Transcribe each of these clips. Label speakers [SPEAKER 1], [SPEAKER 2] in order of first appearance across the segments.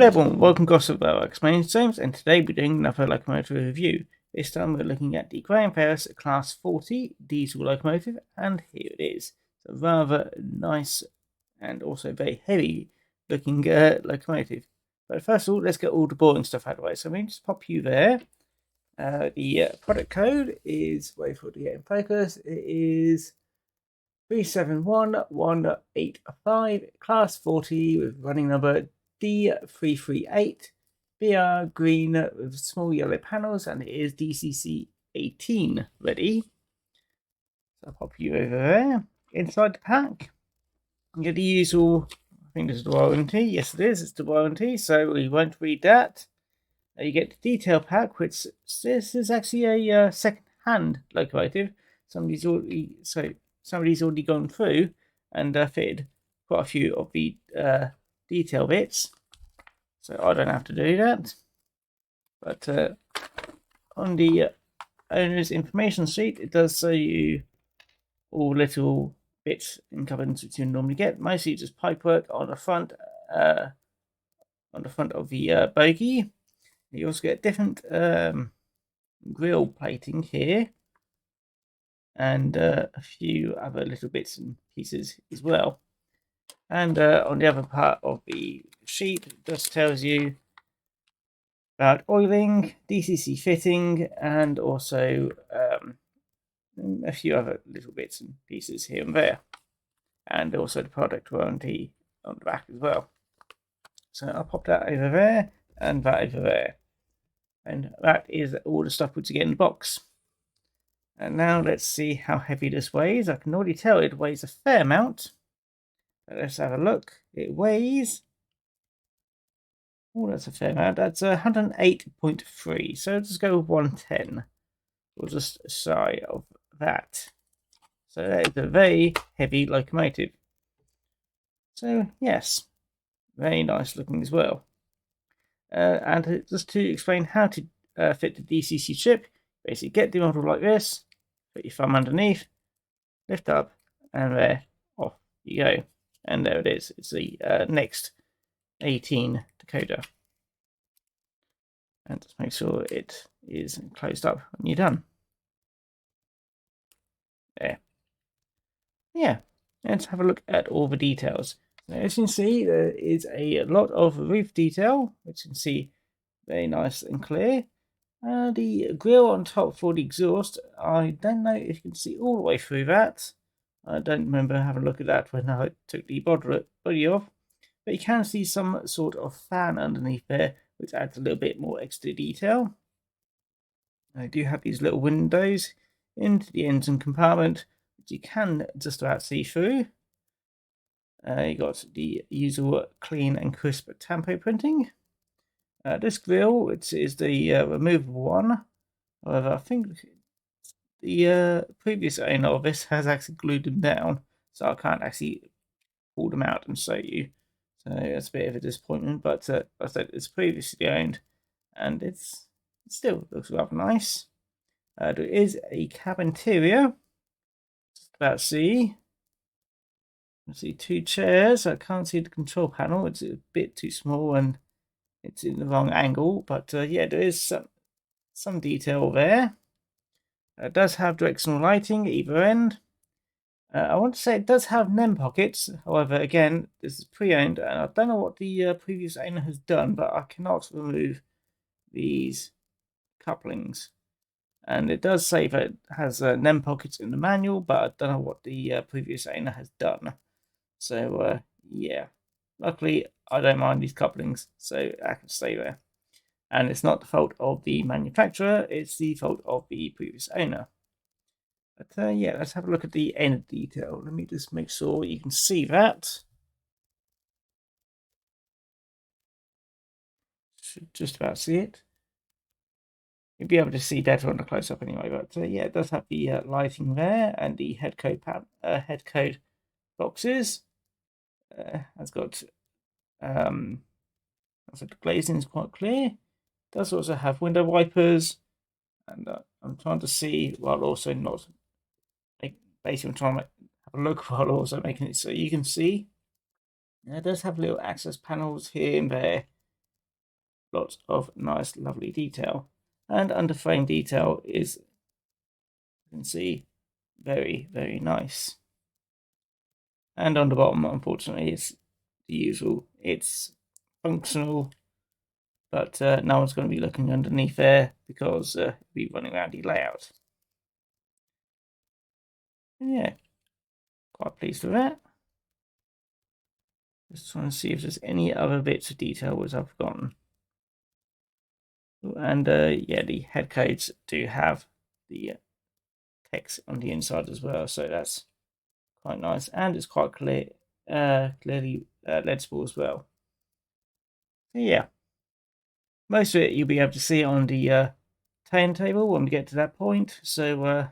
[SPEAKER 1] Hello everyone, welcome to Gosport Railworks. My name is James and today we're doing another locomotive review. This time we're looking at the Farish Class 40 diesel locomotive, and here it is. It's a rather nice and also very heavy looking locomotive. But first of all, let's get all the boring stuff out of the way. So I'm going to just pop you there. The product code is, wait for it to get in focus, it is 371185, Class 40 with running number D338, BR green with small yellow panels, and it is DCC 18 ready. So I'll pop you over there. Inside the pack, you get the usual, I think this is the warranty. Yes, it is, it's the warranty, so we won't read that. You get the detail pack, which this is actually a second-hand locomotive. Somebody's already gone through and fitted quite a few of the detail bits, so I don't have to do that. But on the owner's information sheet, it does show you all little bits and couplings which you normally get. Mostly just pipework on the front of the bogie. You also get different grill plating here, and a few other little bits and pieces as well. And on the other part of the sheet, it just tells you about oiling, DCC fitting, and also a few other little bits and pieces here and there. And also the product warranty on the back as well. So I'll pop that over there and that over there. And that is all the stuff put together in the box. And now let's see how heavy this weighs. I can already tell it weighs a fair amount. Let's have a look. It weighs, oh, that's a fair amount. That's 108.3. So let's go with 110. We'll just shy of that. So that is a very heavy locomotive. So yes, very nice looking as well. And just to explain how to fit the DCC chip, basically get the model like this, put your thumb underneath, lift up, and there, off you go. And there it is. It's the next 18 decoder. And just make sure it is closed up when you're done. There. Yeah, let's have a look at all the details. So as you can see, there is a lot of roof detail, which you can see very nice and clear. The grille on top for the exhaust, I don't know if you can see all the way through that. I don't remember having a look at that when I took the body off. But you can see some sort of fan underneath there, which adds a little bit more extra detail. I do have these little windows into the engine compartment, which you can just about see through. You got the usual clean and crisp tampo printing. This grille, which is the removable one, however, I think the previous owner of this has actually glued them down, so I can't actually pull them out and show you. So that's a bit of a disappointment, but like I said, it's previously owned, and it still looks rather nice. There is a cab interior. Just about see. You can see two chairs. I can't see the control panel. It's a bit too small and it's in the wrong angle, but yeah, there is some detail there. It does have directional lighting at either end. I want to say it does have NEM pockets. However, again, this is pre-owned, and I don't know what the previous owner has done, but I cannot remove these couplings. And it does say that it has NEM pockets in the manual, but I don't know what the previous owner has done. So, yeah. Luckily, I don't mind these couplings, so I can stay there. And it's not the fault of the manufacturer, it's the fault of the previous owner. But yeah, let's have a look at the end detail. Let me just make sure you can see that. Should just about see it. You'll be able to see better on the close-up anyway. But yeah, it does have the lighting there and the head code boxes. It's got so the glazing is quite clear. It does also have window wipers, and I'm trying to see while also not. Basically, I'm trying to have a look while also making it so you can see. It does have little access panels here and there, lots of nice, lovely detail. And under frame detail is, you can see, very, very nice. And on the bottom, unfortunately, it's the usual. It's functional, but no one's going to be looking underneath there because it'll be running around the layout. Yeah, quite pleased with that. Just trying to see if there's any other bits of detail which I've forgotten. And yeah, the head codes do have the text on the inside as well, so that's quite nice, and it's quite clearly legible as well. So yeah, most of it you'll be able to see on the turntable when we get to that point. So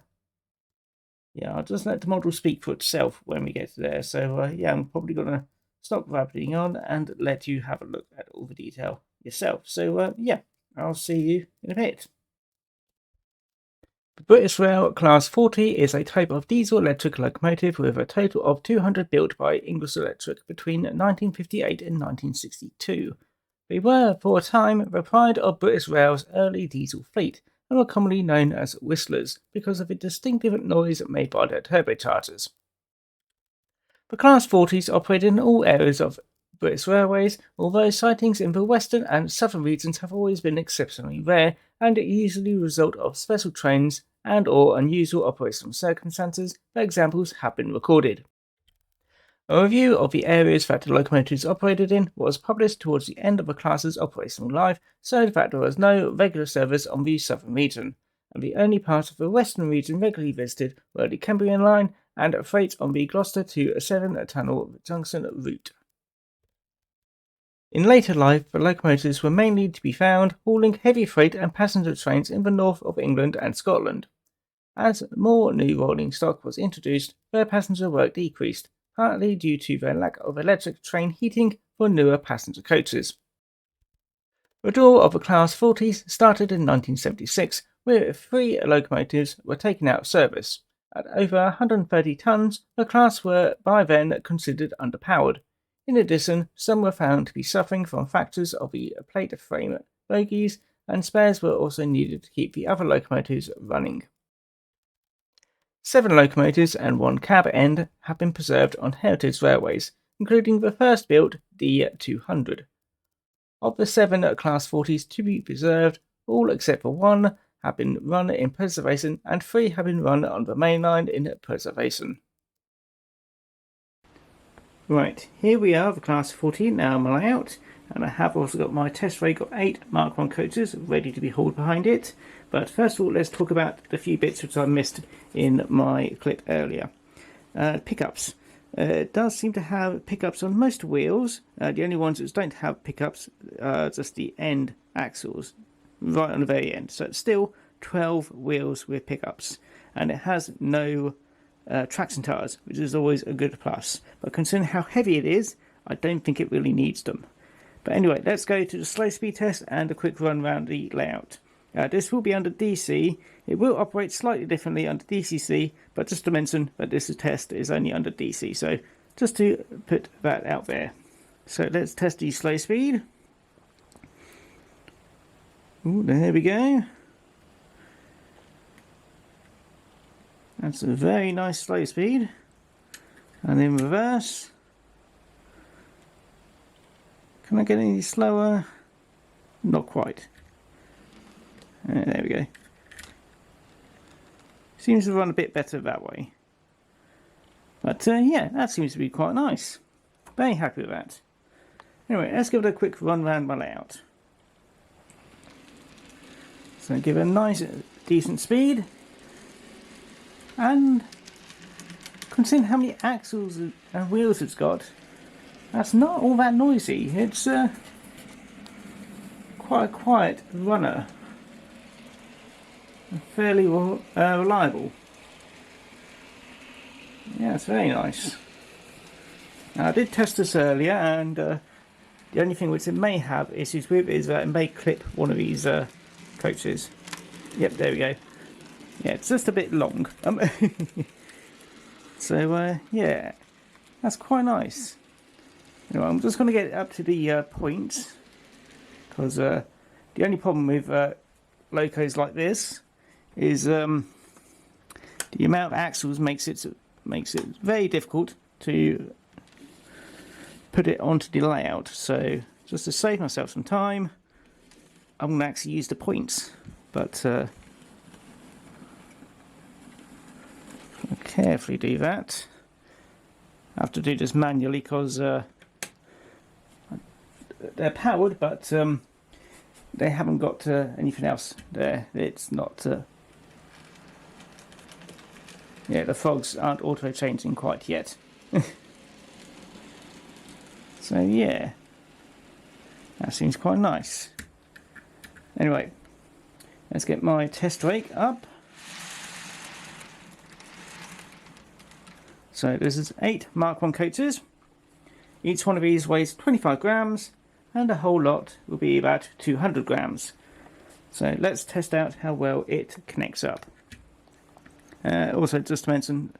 [SPEAKER 1] yeah, I'll just let the model speak for itself when we get to there. So yeah, I'm probably gonna stop rabbiting on and let you have a look at all the detail yourself. So yeah, I'll see you in a bit. The British Rail Class 40 is a type of diesel-electric locomotive with a total of 200 built by Ingalls Electric between 1958 and 1962. They were, for a time, the pride of British Rail's early diesel fleet and were commonly known as whistlers because of the distinctive noise made by their turbochargers. The Class 40s operated in all areas of British Railways, although sightings in the western and southern regions have always been exceptionally rare and usually result of special trains and/or unusual operational circumstances, where examples have been recorded. A review of the areas that the locomotives operated in was published towards the end of the class's operational life, so that there was no regular service on the southern region, and the only parts of the western region regularly visited were the Cambrian line and freight on the Gloucester to Severn Tunnel Junction route. In later life, the locomotives were mainly to be found hauling heavy freight and passenger trains in the north of England and Scotland. As more new rolling stock was introduced, their passenger work decreased, partly due to their lack of electric train heating for newer passenger coaches. The door of the Class 40s started in 1976, where 3 locomotives were taken out of service. At over 130 tons, the class were by then considered underpowered. In addition, some were found to be suffering from fractures of the plate frame bogies, and spares were also needed to keep the other locomotives running. 7 locomotives and 1 cab end have been preserved on heritage railways, including the first built D200. Of the 7 Class 40s to be preserved, all except for 1 have been run in preservation and 3 have been run on the main line in preservation. Right, here we are, the Class 40 now on my layout, and I have also got my test rig of 8 Mark 1 coaches ready to be hauled behind it. But first of all, let's talk about the few bits which I missed in my clip earlier. Pickups. It does seem to have pickups on most wheels. The only ones that don't have pickups are just the end axles, right on the very end. So it's still 12 wheels with pickups, and it has no traction tyres, which is always a good plus. But considering how heavy it is, I don't think it really needs them. But anyway, let's go to the slow speed test and a quick run around the layout. This will be under DC. It will operate slightly differently under DCC, but just to mention that this test is only under DC, so just to put that out there. So let's test the slow speed. Ooh, there we go. That's a very nice slow speed. And in reverse. Can I get any slower? Not quite. There we go. Seems to run a bit better that way. But yeah, that seems to be quite nice. Very happy with that. Anyway, let's give it a quick run around my layout. So give it a nice, decent speed. And considering how many axles and wheels it's got, that's not all that noisy. It's quite a quiet runner. Fairly reliable. Yeah, it's very nice. Now, I did test this earlier, and the only thing which it may have issues with is that it may clip one of these coaches. Yep, there we go. Yeah, it's just a bit long. So, yeah, that's quite nice. Anyway, I'm just going to get it up to the point, because the only problem with locos like this is the amount of axles makes it very difficult to put it onto the layout. So just to save myself some time, I'm going to actually use the points, but I'll carefully do that. I have to do this manually because they're powered, but they haven't got anything else there. It's not yeah, the fogs aren't auto changing quite yet. So yeah, that seems quite nice. Anyway, let's get my test rake up. So this is 8 Mark 1 coaters. Each one of these weighs 25 grams and a whole lot will be about 200 grams. So let's test out how well it connects up. Also, just to mention,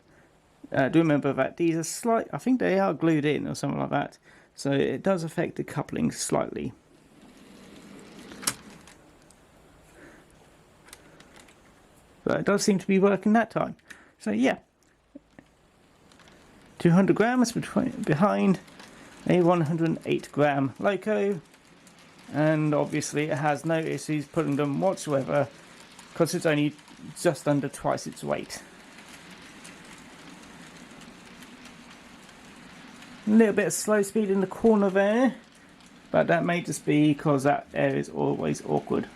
[SPEAKER 1] do remember that these are slight, I think they are glued in or something like that, so it does affect the couplings slightly. But it does seem to be working that time. So yeah, 200 grams behind a 108 gram loco, and obviously it has no issues putting them whatsoever because it's only just under twice its weight. A little bit of slow speed in the corner there, but that may just be because that area is always awkward.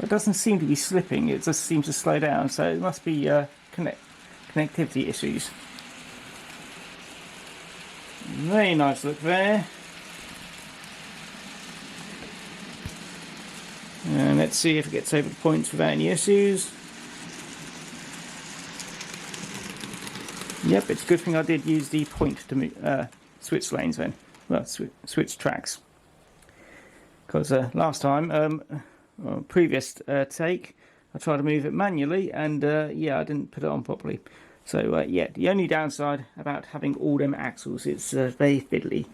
[SPEAKER 1] It doesn't seem to be slipping, it just seems to slow down, so it must be connectivity issues. Very nice look there. And let's see if it gets over the points without any issues. Yep, it's a good thing I did use the point to switch lanes then. Well, switch tracks. Because last time, previous take, I tried to move it manually and yeah, I didn't put it on properly. So yeah, the only downside about having all them axles, it's very fiddly.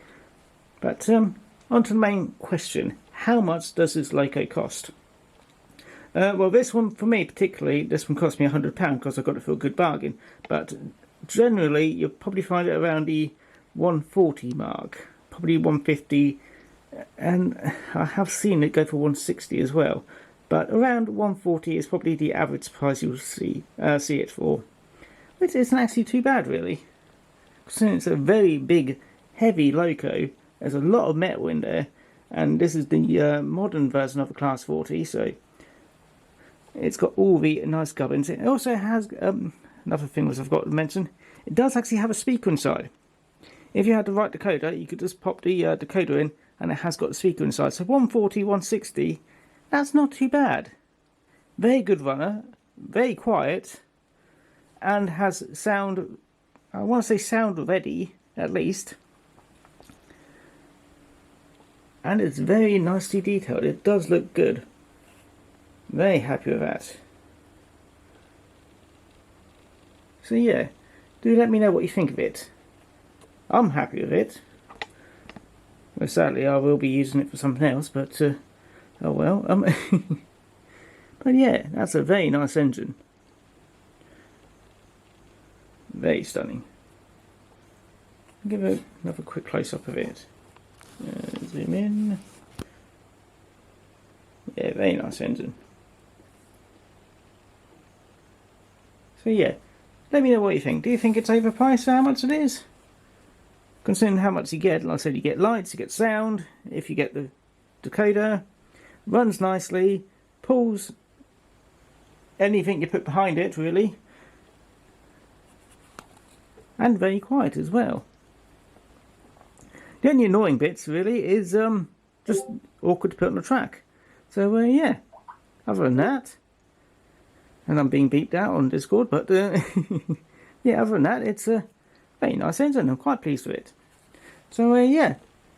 [SPEAKER 1] But on to the main question. How much does this loco cost? Well, this one, for me particularly, this one cost me £100 because I got it for a good bargain. But generally, you'll probably find it around the 140 mark, probably 150, and I have seen it go for 160 as well. But around 140 is probably the average price you'll see it for, which isn't actually too bad really. Since it's a very big, heavy loco, there's a lot of metal in there. And this is the modern version of the Class 40, so it's got all the nice gubbins. It also has, another thing that I've got to mention, it does actually have a speaker inside. If you had the right decoder, you could just pop the decoder in, and it has got the speaker inside. So 140, 160, that's not too bad. Very good runner, very quiet, and has sound, I want to say sound ready, at least. And it's very nicely detailed. It does look good. Very happy with that. So yeah, do let me know what you think of it. I'm happy with it. Well, sadly I will be using it for something else, but oh well. But yeah, that's a very nice engine. Very stunning. I'll give another quick close-up of it. Zoom in. Yeah, very nice engine. So yeah, let me know what you think. Do you think it's overpriced for how much it is? Considering how much you get, like I said, you get lights, you get sound, if you get the decoder, runs nicely, pulls anything you put behind it really, and very quiet as well. The only annoying bits really is just awkward to put on the track. So yeah, other than that, and I'm being beeped out on Discord, but yeah, other than that, it's a very nice engine. I'm quite pleased with it. So yeah,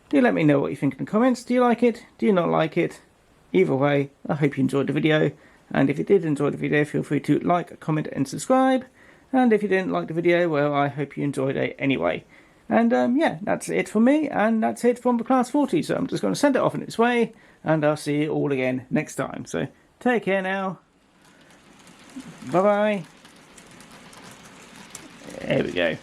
[SPEAKER 1] do let me know what you think in the comments. Do you like it? Do you not like it? Either way, I hope you enjoyed the video, and if you did enjoy the video, feel free to like, comment and subscribe, and if you didn't like the video, well, I hope you enjoyed it anyway. And yeah, that's it from me, and that's it from the Class 40. So I'm just going to send it off in its way, and I'll see you all again next time. So take care now. Bye-bye. There we go.